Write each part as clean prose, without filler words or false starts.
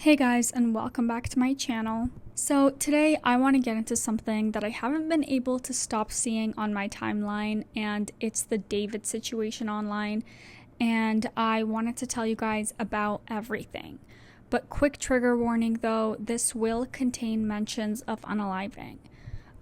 Hey guys, and welcome back to my channel. So today I want to get into something that I haven't been able to stop seeing on my timeline, and it's the David situation online, and I wanted to tell you guys about everything. But quick trigger warning though, this will contain mentions of unaliving.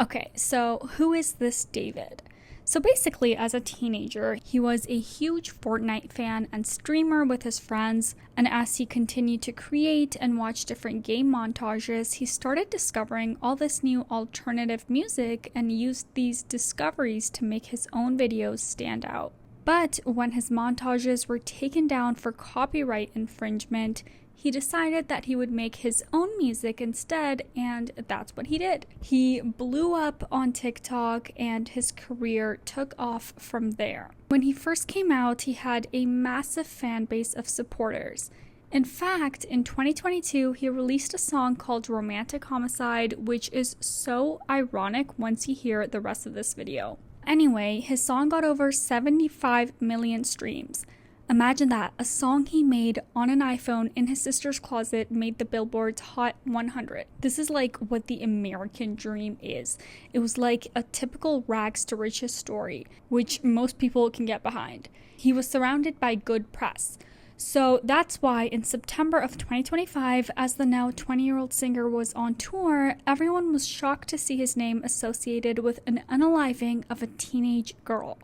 Okay, so who is this David? So basically, as a teenager, he was a huge Fortnite fan and streamer with his friends, and as he continued to create and watch different game montages, he started discovering all this new alternative music and used these discoveries to make his own videos stand out. But when his montages were taken down for copyright infringement, he decided that he would make his own music instead, and that's what he did. He blew up on TikTok and his career took off from there. When he first came out, he had a massive fan base of supporters. In fact, in 2022, he released a song called Romantic Homicide, which is so ironic once you hear the rest of this video. Anyway, his song got over 75 million streams. Imagine that, a song he made on an iPhone in his sister's closet made the Billboard's Hot 100. This is like what the American dream is. It was like a typical rags to riches story, which most people can get behind. He was surrounded by good press. So that's why in September of 2025, as the now 20-year-old singer was on tour, everyone was shocked to see his name associated with an unaliving of a teenage girl.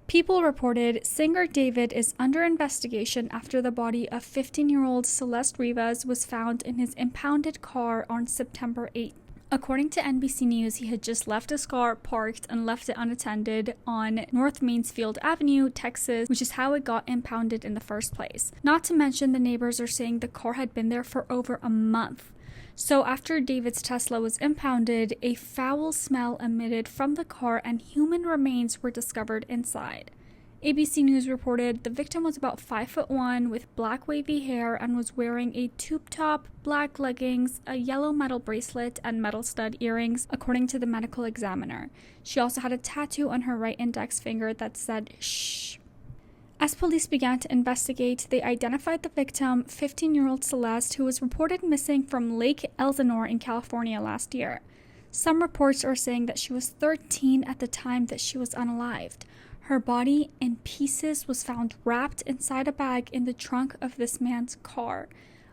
People reported singer David is under investigation after the body of 15-year-old Celeste Rivas was found in his impounded car on September 8th. According to NBC News, he had just left his car parked and left it unattended on North Mansfield Avenue, Texas, which is how it got impounded in the first place. Not to mention, the neighbors are saying the car had been there for over a month. So after David's Tesla was impounded, a foul smell emitted from the car and human remains were discovered inside. ABC News reported the victim was about 5'1" with black wavy hair and was wearing a tube top, black leggings, a yellow metal bracelet, and metal stud earrings, according to the medical examiner. She also had a tattoo on her right index finger that said shh. As police began to investigate, they identified the victim, 15-year-old Celeste, who was reported missing from Lake Elsinore in California last year. Some reports are saying that she was 13 at the time that she was unalived. Her body in pieces was found wrapped inside a bag in the trunk of this man's car,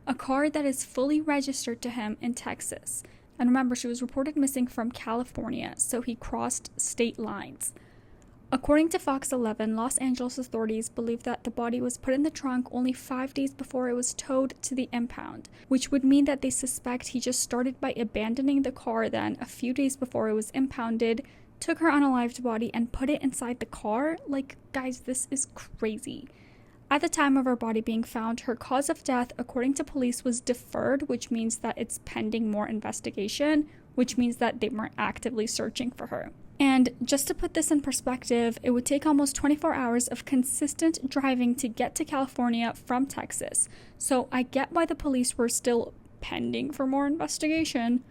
a car that is fully registered to him in Texas. And remember, she was reported missing from California, so he crossed state lines. According to Fox 11, Los Angeles authorities believe that the body was put in the trunk only 5 days before it was towed to the impound, which would mean that they suspect he just started by abandoning the car, then a few days before it was impounded, took her unalived body and put it inside the car. Like, guys, this is crazy. At the time of her body being found, her cause of death, according to police, was deferred, which means that it's pending more investigation, which means that they weren't actively searching for her. And just to put this in perspective, it would take almost 24 hours of consistent driving to get to California from Texas. So I get why the police were still pending for more investigation.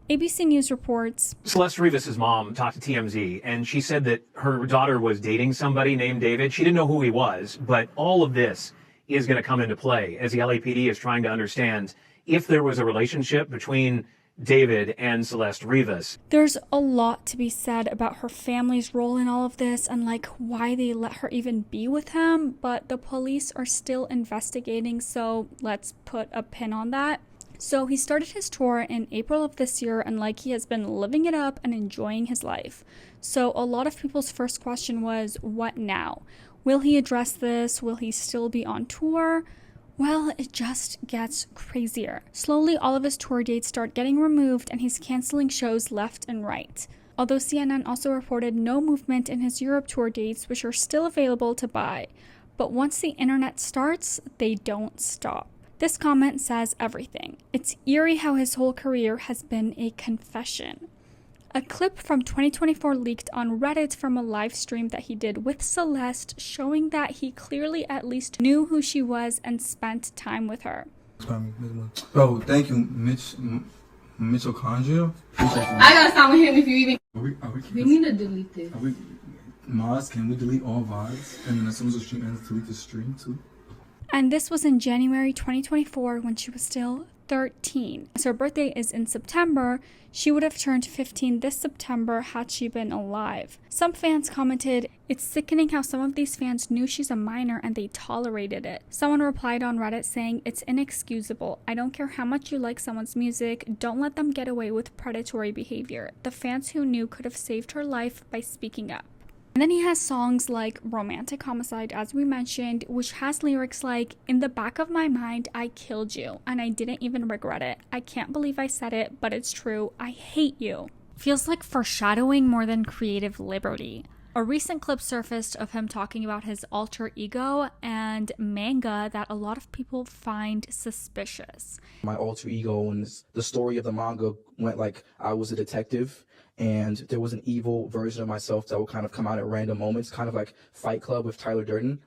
ABC News reports Celeste Rivas' mom talked to TMZ, and she said that her daughter was dating somebody named David. She didn't know who he was, but all of this is going to come into play as the LAPD is trying to understand if there was a relationship between David and Celeste Rivas. There's a lot to be said about her family's role in all of this and like why they let her even be with him, but the police are still investigating, so let's put a pin on that. So he started his tour in April of this year, and like he has been living it up and enjoying his life. So a lot of people's first question was, what now? Will he address this? Will he still be on tour? Well, it just gets crazier. Slowly, all of his tour dates start getting removed and he's canceling shows left and right. Although CNN also reported no movement in his Europe tour dates, which are still available to buy. But once the internet starts, they don't stop. This comment says everything. It's eerie how his whole career has been a confession. A clip from 2024 leaked on Reddit from a live stream that he did with Celeste, showing that he clearly at least knew who she was and spent time with her. Bro, thank you, Mitochondria. I gotta stop with him if you even. We need to delete this. Maz, can we delete all VODs? And then as soon as the stream ends, delete the stream too? And this was in January 2024 when she was still 13. So her birthday is in September. She would have turned 15 this September had she been alive. Some fans commented, "It's sickening how some of these fans knew she's a minor and they tolerated it." Someone replied on Reddit saying, "It's inexcusable. I don't care how much you like someone's music, don't let them get away with predatory behavior. The fans who knew could have saved her life by speaking up." And then he has songs like Romantic Homicide, as we mentioned, which has lyrics like, "In the back of my mind, I killed you, and I didn't even regret it. I can't believe I said it, but it's true. I hate you." Feels like foreshadowing more than creative liberty. A recent clip surfaced of him talking about his alter ego and manga that a lot of people find suspicious. My alter ego and the story of the manga went like I was a detective and there was an evil version of myself that would kind of come out at random moments, kind of like Fight Club with Tyler Durden.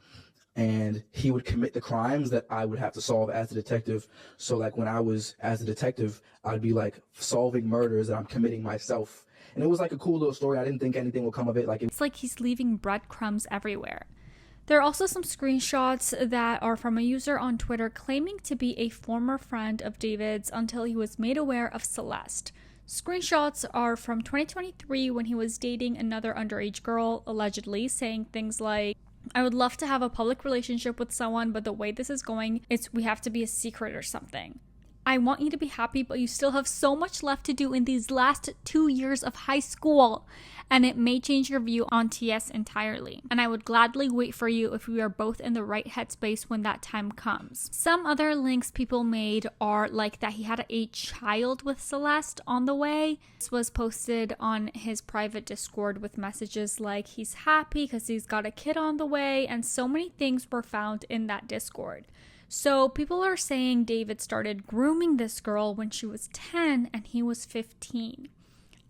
And he would commit the crimes that I would have to solve as a detective. So like when I was as a detective, I'd be like solving murders that I'm committing myself. And it was like a cool little story. I didn't think anything would come of it. It's like he's leaving breadcrumbs everywhere. There are also some screenshots that are from a user on Twitter claiming to be a former friend of David's until he was made aware of Celeste. Screenshots are from 2023 when he was dating another underage girl, allegedly saying things like, "I would love to have a public relationship with someone, but the way this is going, we have to be a secret or something. I want you to be happy, but you still have so much left to do in these last 2 years of high school, and it may change your view on TS entirely. And I would gladly wait for you if we are both in the right headspace when that time comes." Some other links people made are like that he had a child with Celeste on the way. This was posted on his private Discord with messages like he's happy because he's got a kid on the way, and so many things were found in that Discord. So people are saying David started grooming this girl when she was 10 and he was 15.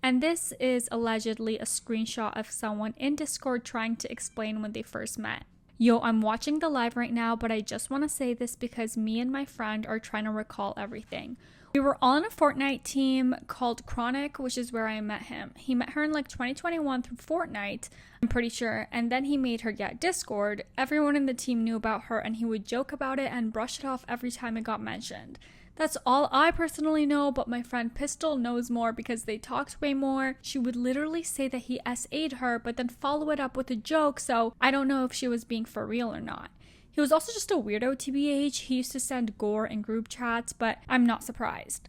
And this is allegedly a screenshot of someone in Discord trying to explain when they first met. "Yo, I'm watching the live right now, but I just want to say this because me and my friend are trying to recall everything. We were all on a Fortnite team called Chronic, which is where I met him. He met her in like 2021 through Fortnite, I'm pretty sure, and then he made her get Discord. Everyone in the team knew about her and he would joke about it and brush it off every time it got mentioned. That's all I personally know, but my friend Pistol knows more because they talked way more. She would literally say that he SA'd her, but then follow it up with a joke, so I don't know if she was being for real or not. He was also just a weirdo TBH. He used to send gore in group chats, but I'm not surprised."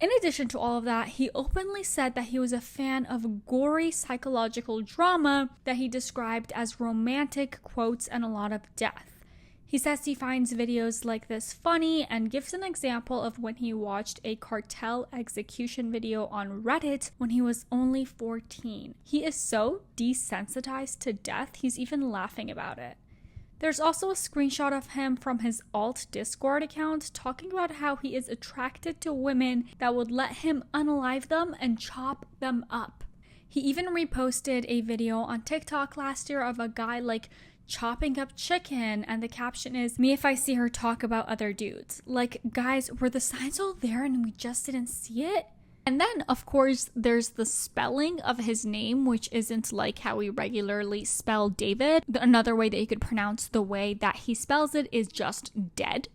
In addition to all of that, he openly said that he was a fan of gory psychological drama that he described as romantic, quotes, and a lot of death. He says he finds videos like this funny and gives an example of when he watched a cartel execution video on Reddit when he was only 14. He is so desensitized to death, he's even laughing about it. There's also a screenshot of him from his alt Discord account talking about how he is attracted to women that would let him unalive them and chop them up. He even reposted a video on TikTok last year of a guy like chopping up chicken, and the caption is, "Me if I see her talk about other dudes." Like, guys, were the signs all there and we just didn't see it? And then, of course, there's the spelling of his name, which isn't like how we regularly spell David. Another way that you could pronounce the way that he spells it is just dead.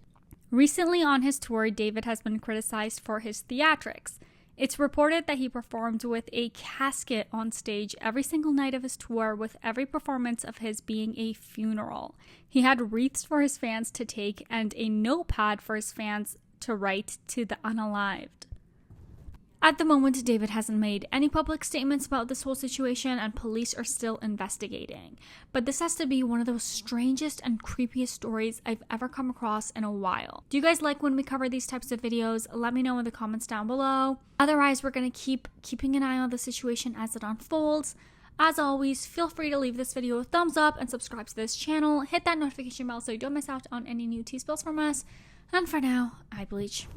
Recently on his tour, David has been criticized for his theatrics. It's reported that he performed with a casket on stage every single night of his tour, with every performance of his being a funeral. He had wreaths for his fans to take and a notepad for his fans to write to the unalived. At the moment, David hasn't made any public statements about this whole situation, and police are still investigating. But this has to be one of those strangest and creepiest stories I've ever come across in a while. Do you guys like when we cover these types of videos? Let me know in the comments down below. Otherwise, we're going to keeping an eye on the situation as it unfolds. As always, feel free to leave this video a thumbs up and subscribe to this channel. Hit that notification bell so you don't miss out on any new tea spills from us. And for now, I bleach.